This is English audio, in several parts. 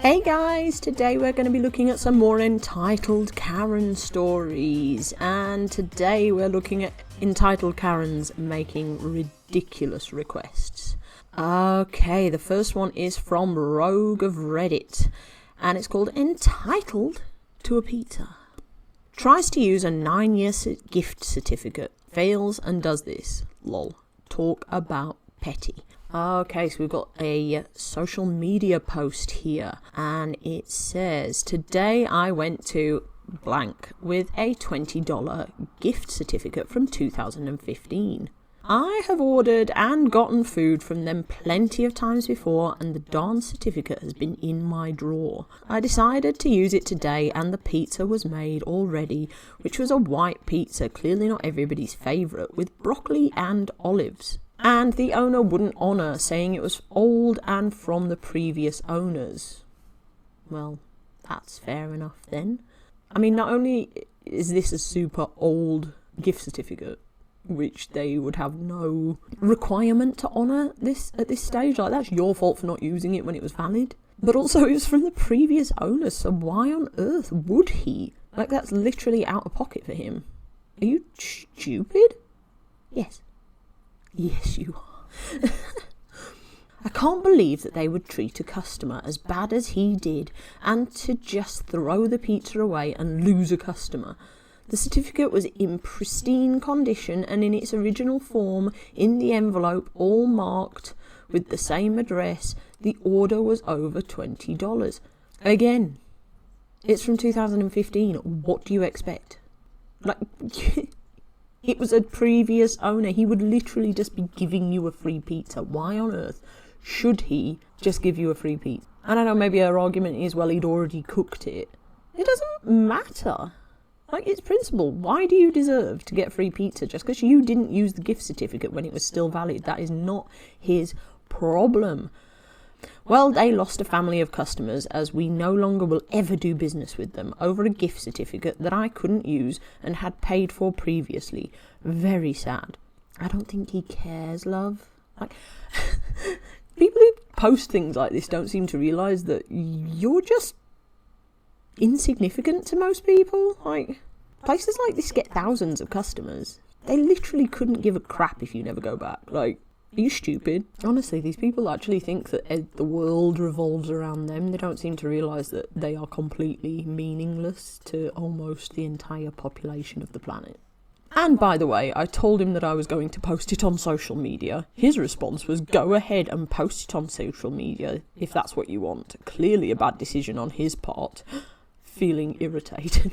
Hey guys, today we're going to be looking at some more entitled Karen stories, and today we're looking at entitled Karens making ridiculous requests. Okay, the first one is from Rogue of Reddit, and it's called Entitled to a Pizza. Tries to use a 9-year gift certificate, fails and does this. Lol. Talk about petty. Okay, so we've got a social media post here, and it says, today I went to blank with a $20 gift certificate from 2015. I have ordered and gotten food from them plenty of times before, and the darn certificate has been in my drawer. I decided to use it today, and the pizza was made already, which was a white pizza, clearly not everybody's favourite, with broccoli and olives. And the owner wouldn't honour, saying it was old and from the previous owners. Well, that's fair enough then. I mean, not only is this a super old gift certificate, which they would have no requirement to honour this at this stage, like that's your fault for not using it when it was valid, but also it was from the previous owners, so why on earth would he? Like, that's literally out of pocket for him. Are you stupid? Yes. Yes, you are. I can't believe that they would treat a customer as bad as he did, and to just throw the pizza away and lose a customer. The certificate was in pristine condition and in its original form, in the envelope, all marked with the same address. The order was over $20. Again, it's from 2015. What do you expect? Like... It was a previous owner. He would literally just be giving you a free pizza. Why on earth should he just give you a free pizza? And I know maybe our argument is, well, he'd already cooked it. It doesn't matter. Like, it's principle. Why do you deserve to get free pizza just because you didn't use the gift certificate when it was still valid? That is not his problem. Well, they lost a family of customers, as we no longer will ever do business with them, over a gift certificate that I couldn't use and had paid for previously. Very sad. I don't think he cares, love. Like, people who post things like this don't seem to realise that you're just insignificant to most people. Like, places like this get thousands of customers. They literally couldn't give a crap if you never go back. Like, are you stupid? Honestly, these people actually think that the world revolves around them. They don't seem to realise that they are completely meaningless to almost the entire population of the planet. And by the way, I told him that I was going to post it on social media. His response was, go ahead and post it on social media if that's what you want. Clearly a bad decision on his part. Feeling irritated.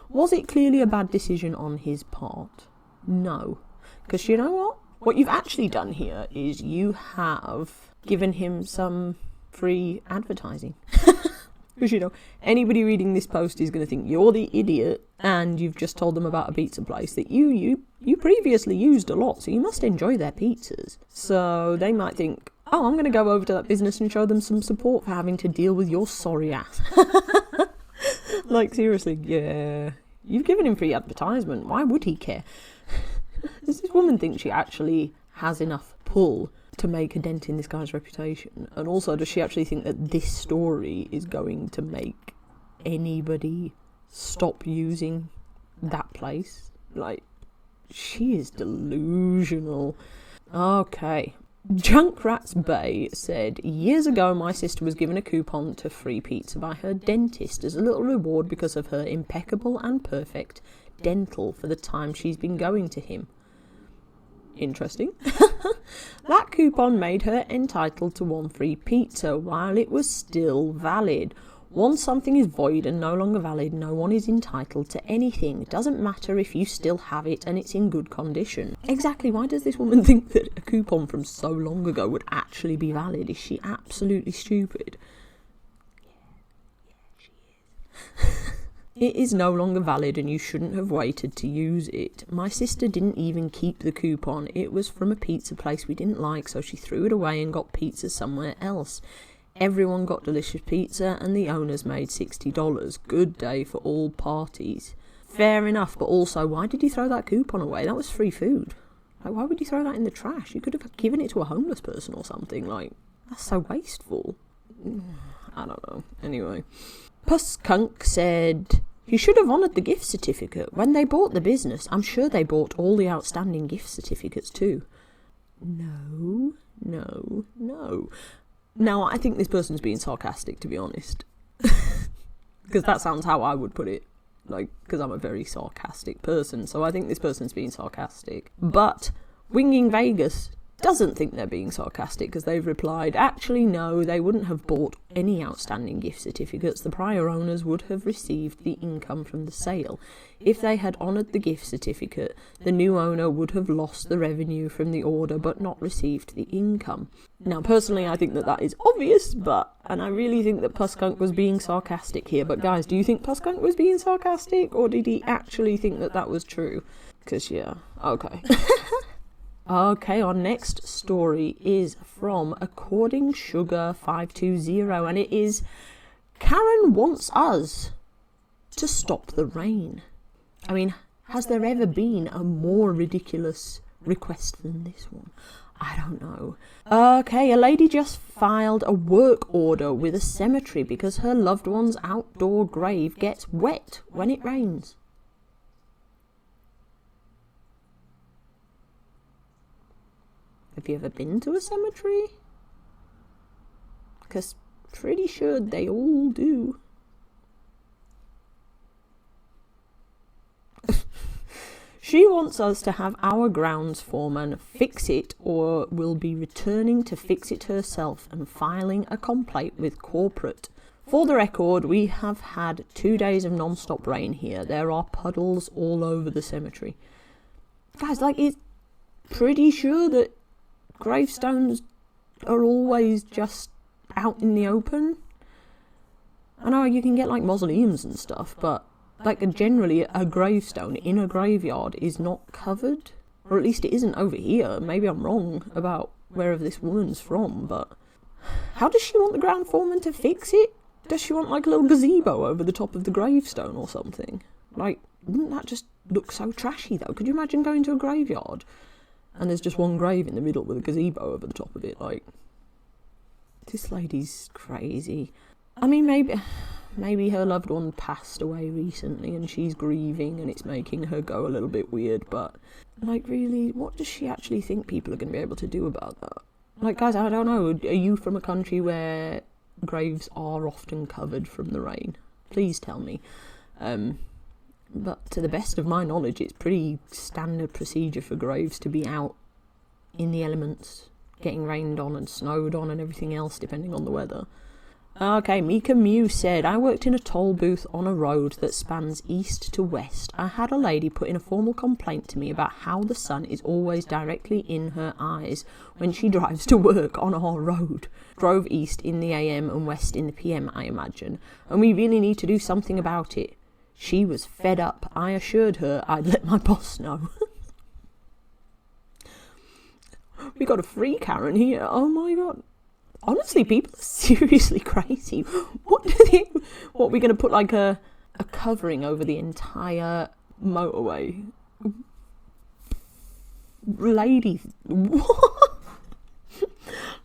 Was it clearly a bad decision on his part? No. Because you know what? What you've actually done here is you have given him some free advertising. Because, you know, anybody reading this post is going to think you're the idiot and you've just told them about a pizza place that you previously used a lot, so you must enjoy their pizzas. So they might think, oh, I'm going to go over to that business and show them some support for having to deal with your sorry ass. Like, seriously, yeah. You've given him free advertisement. Why would he care? Does this woman think she actually has enough pull to make a dent in this guy's reputation? And also, does she actually think that this story is going to make anybody stop using that place? Like, she is delusional. Okay. Junkrats Bay said, years ago my sister was given a coupon to free pizza by her dentist as a little reward because of her impeccable and perfect dental for the time she's been going to him. Interesting. That coupon made her entitled to one free pizza while it was still valid. Once something is void and no longer valid, no one is entitled to anything. It doesn't matter if you still have it and it's in good condition. Exactly, why does this woman think that a coupon from so long ago would actually be valid? Is she absolutely stupid? Yeah, she is. It is no longer valid and you shouldn't have waited to use it. My sister didn't even keep the coupon. It was from a pizza place we didn't like, so she threw it away and got pizza somewhere else. Everyone got delicious pizza and the owners made $60. Good day for all parties. Fair enough, but also, why did you throw that coupon away? That was free food. Like, why would you throw that in the trash? You could have given it to a homeless person or something. Like, that's so wasteful. I don't know. Anyway. Puskunk said, you should have honoured the gift certificate. When they bought the business, I'm sure they bought all the outstanding gift certificates too. No. Now, I think this person's being sarcastic, to be honest. Because that sounds how I would put it. Like, because I'm a very sarcastic person. So I think this person's being sarcastic. But Winging Vegas doesn't think they're being sarcastic, because they've replied, actually no, they wouldn't have bought any outstanding gift certificates. The prior owners would have received the income from the sale. If they had honoured the gift certificate, the new owner would have lost the revenue from the order but not received the income. Now personally I think that is obvious, and I really think that Puskunk was being sarcastic here. But guys, do you think Puskunk was being sarcastic, or did he actually think that was true? Because yeah, okay. Okay, our next story is from According Sugar 520, and it is Karren wants us to stop the rain. I mean, has there ever been a more ridiculous request than this one? I don't know. Okay, a lady just filed a work order with a cemetery because her loved one's outdoor grave gets wet when it rains. Have you ever been to a cemetery? Because pretty sure they all do. She wants us to have our grounds foreman fix it, or will be returning to fix it herself and filing a complaint with corporate. For the record, we have had 2 days of non-stop rain here. There are puddles all over the cemetery. Guys, like, it's pretty sure that gravestones are always just out in the open. I know you can get like mausoleums and stuff, but like generally a gravestone in a graveyard is not covered, or at least it isn't over here. Maybe I'm wrong about wherever this woman's from, but how does she want the ground foreman to fix it? Does she want like a little gazebo over the top of the gravestone or something? Like, wouldn't that just look so trashy though? Could you imagine going to a graveyard and there's just one grave in the middle with a gazebo over the top of it? Like, this lady's crazy. I mean, maybe her loved one passed away recently and she's grieving and it's making her go a little bit weird, but like, really, what does she actually think people are going to be able to do about that? Like, guys, I don't know. Are you from a country where graves are often covered from the rain? Please tell me. But to the best of my knowledge, it's pretty standard procedure for graves to be out in the elements, getting rained on and snowed on and everything else, depending on the weather. Okay, Mika Mew said, I worked in a toll booth on a road that spans east to west. I had a lady put in a formal complaint to me about how the sun is always directly in her eyes when she drives to work on our road. Drove east in the AM and west in the PM, I imagine, and we really need to do something about it. She was fed up. I assured her I'd let my boss know. We got a free Karren here. Oh my god. Honestly, people are seriously crazy. What are we going to put like a covering over the entire motorway? Lady, what?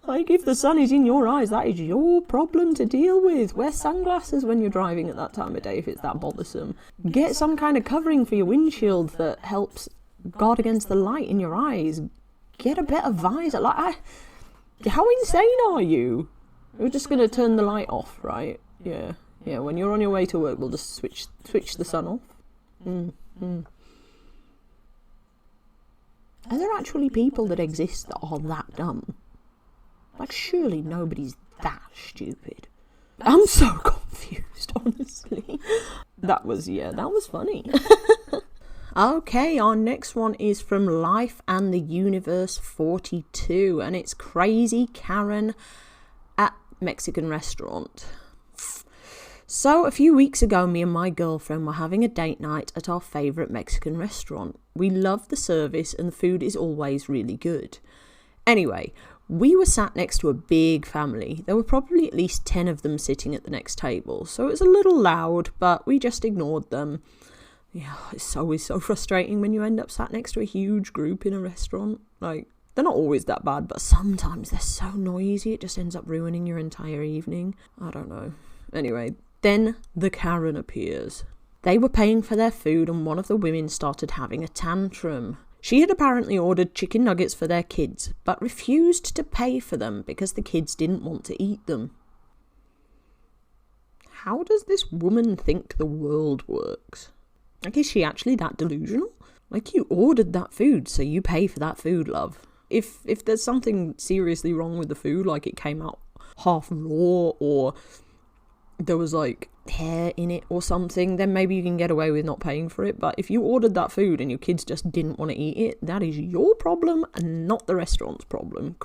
Like, if the sun is in your eyes, that is your problem to deal with. Wear sunglasses when you're driving at that time of day if it's that bothersome. Get some kind of covering for your windshield that helps guard against the light in your eyes. Get a better visor. Like, how insane are you? We're just going to turn the light off, right? Yeah, when you're on your way to work, we'll just switch the sun off. Are there actually people that exist that are that dumb? Like, surely nobody's that stupid. I'm so confused, honestly. That was funny. Okay, our next one is from Life and the Universe 42, and it's Crazy Karren at Mexican restaurant. So, a few weeks ago, me and my girlfriend were having a date night at our favourite Mexican restaurant. We love the service and the food is always really good. Anyway, we were sat next to a big family. There were probably at least 10 of them sitting at the next table, so it was a little loud, but we just ignored them. Yeah, it's always so frustrating when you end up sat next to a huge group in a restaurant. Like, They're not always that bad, but sometimes they're so noisy it just ends up ruining your entire evening. I don't know. Anyway, then the Karen appears. They were paying for their food and one of the women started having a tantrum. She had apparently ordered chicken nuggets for their kids, but refused to pay for them because the kids didn't want to eat them. How does this woman think the world works? Like, is she actually that delusional? Like, you ordered that food, so you pay for that food, love. If there's something seriously wrong with the food, like it came out half raw or there was like hair in it or something, then maybe you can get away with not paying for it. But if you ordered that food and your kids just didn't want to eat it, that is your problem and not the restaurant's problem.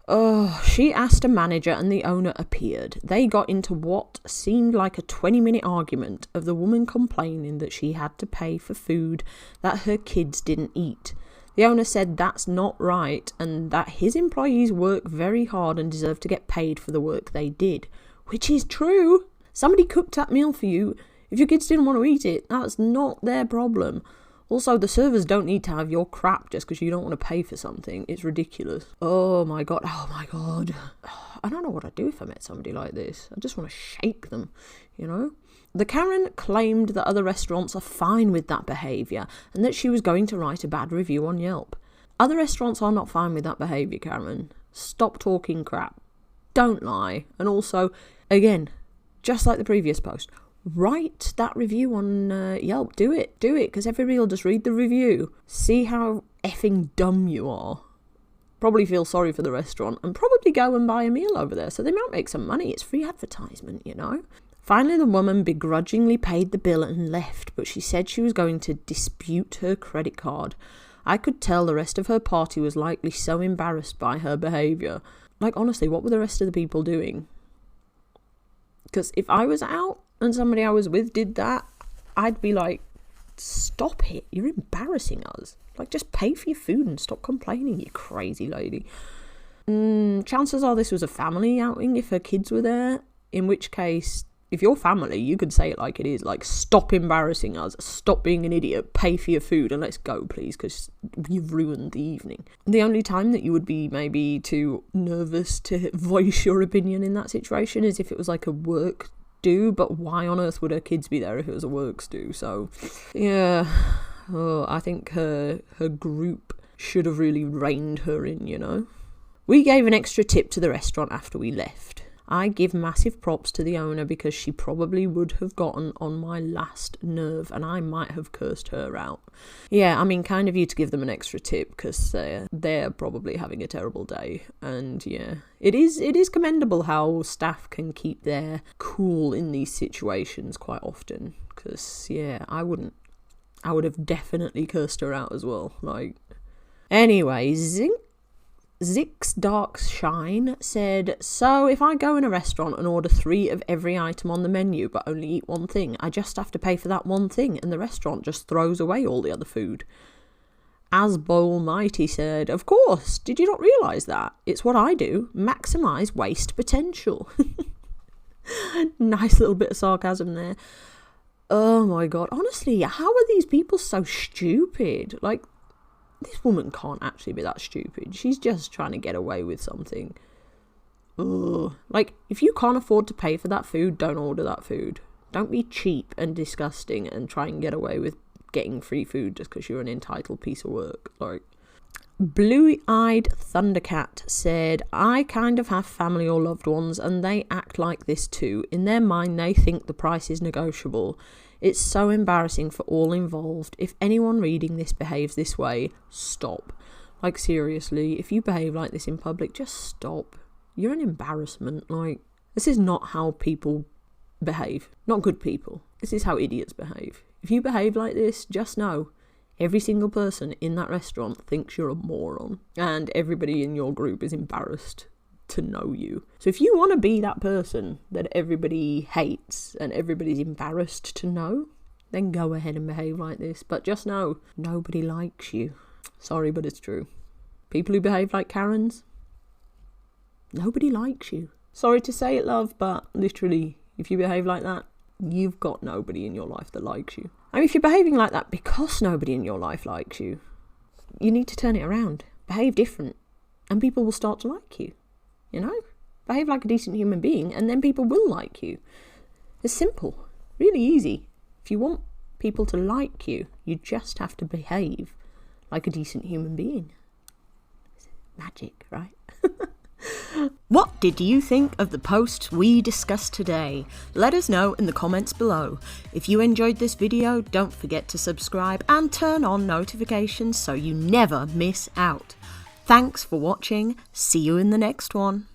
Oh, she asked a manager and the owner appeared. They got into what seemed like a 20-minute argument of the woman complaining that she had to pay for food that her kids didn't eat. The owner said that's not right and that his employees work very hard and deserve to get paid for the work they did. Which is true. Somebody cooked that meal for you. If your kids didn't want to eat it, that's not their problem. Also, the servers don't need to have your crap just because you don't want to pay for something. It's ridiculous. Oh my god. I don't know what I'd do if I met somebody like this. I just want to shake them, you know? The Karen claimed that other restaurants are fine with that behaviour and that she was going to write a bad review on Yelp. Other restaurants are not fine with that behaviour, Karen. Stop talking crap. Don't lie. And also, again, just like the previous post, write that review on Yelp. Do it, because everybody will just read the review. See how effing dumb you are. Probably feel sorry for the restaurant and probably go and buy a meal over there so they might make some money. It's free advertisement, you know. Finally, the woman begrudgingly paid the bill and left, but she said she was going to dispute her credit card. I could tell the rest of her party was likely so embarrassed by her behaviour. Like, honestly, what were the rest of the people doing? Because if I was out and somebody I was with did that, I'd be like, stop it. You're embarrassing us. Like, just pay for your food and stop complaining, you crazy lady. Chances are this was a family outing if her kids were there, in which case, if you're family, you could say it like it is. Like, stop embarrassing us, stop being an idiot, pay for your food and let's go, please, because you've ruined the evening. The only time that you would be maybe too nervous to voice your opinion in that situation is if it was like a work do, but why on earth would her kids be there if it was a work do? So, yeah, I think her group should have really reined her in, you know. We gave an extra tip to the restaurant after we left. I give massive props to the owner because she probably would have gotten on my last nerve and I might have cursed her out. Yeah, I mean, kind of you to give them an extra tip because they're probably having a terrible day. And yeah, it is commendable how staff can keep their cool in these situations quite often. Because, yeah, I would have definitely cursed her out as well. Like, anyway, Zix Dark Shine said, so if I go in a restaurant and order 3 of every item on the menu but only eat one thing, I just have to pay for that one thing and the restaurant just throws away all the other food. Asbolmighty said, of course, did you not realise that? It's what I do, maximise waste potential. Nice little bit of sarcasm there. Oh my god, honestly, how are these people so stupid? Like, this woman can't actually be that stupid. She's just trying to get away with something. Ugh. Like, if you can't afford to pay for that food, don't order that food. Don't be cheap and disgusting and try and get away with getting free food just because you're an entitled piece of work. Like, Blue-eyed Thundercat said, I kind of have family or loved ones and they act like this too. In their mind, they think the price is negotiable. It's so embarrassing for all involved. If anyone reading this behaves this way, stop. Like, seriously, if you behave like this in public, just stop. You're an embarrassment. Like, this is not how people behave. Not good people. This is how idiots behave. If you behave like this, just know every single person in that restaurant thinks you're a moron. And everybody in your group is embarrassed to know you. So if you want to be that person that everybody hates and everybody's embarrassed to know, then go ahead and behave like this. But just know, nobody likes you. Sorry, but it's true. People who behave like Karens, nobody likes you. Sorry to say it, love, but literally, if you behave like that, you've got nobody in your life that likes you. I mean, if you're behaving like that because nobody in your life likes you, you need to turn it around. behave different and people will start to like you, you know? Behave like a decent human being and then people will like you. It's simple, really easy. If you want people to like you, you just have to behave like a decent human being. It's magic, right? What did you think of the posts we discussed today? Let us know in the comments below. If you enjoyed this video, don't forget to subscribe and turn on notifications so you never miss out. Thanks for watching. See you in the next one.